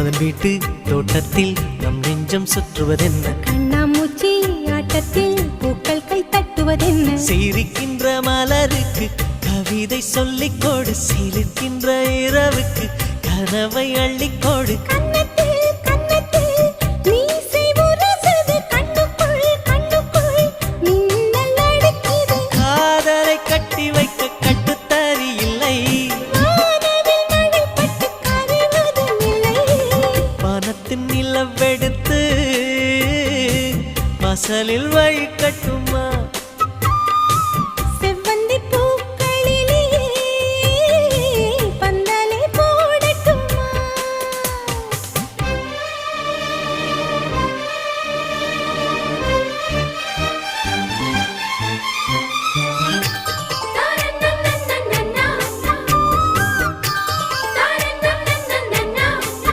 அதன் வீட்டு தோட்டத்தில் நம் நெஞ்சம் சுற்றுவதென்ன? கண்ணாமூச்சி ஆட்டத்தில் பூக்கள் கை தட்டுவதென்ன? சிரிக்கின்ற மலருக்கு கவிதை சொல்லிக்கோடு, சிரிக்கின்ற இரவுக்கு கனவை அள்ளிக்கோடு. காதலை கட்டி வைக்க கட்டுத்தறி இல்லை, வானத்தின் நிலவெடுத்து வாசலில் வழி